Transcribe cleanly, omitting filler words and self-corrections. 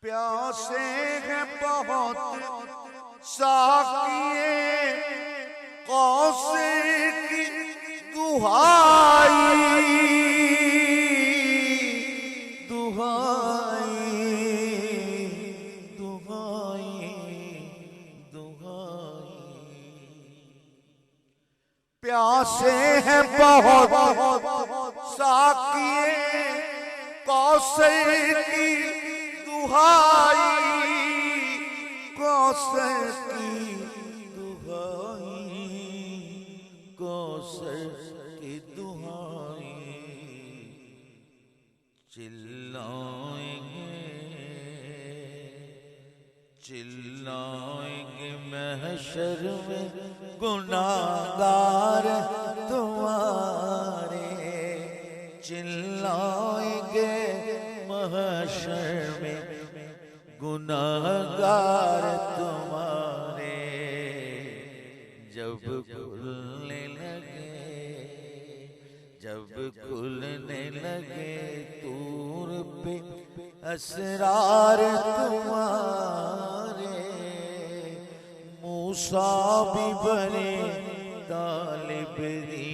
प्यासे हैं बहुत साकिए कौसे की दुहाई दुहाई दुहाई दुहाई। प्यासे हैं बहुत साकिए कौसे की दुहाई कौसर की दुहाई कौसर की दुहाई। चिल्लाएंगे चिल्लाएंगे महशर में गुनाहगार तुम्हारे, चिल्लाएंगे महशर में गुनाहगार तुम्हारे। जब खुलने लगे तूर पे असरार तुम्हारे, मूसा भी बने तालिब दी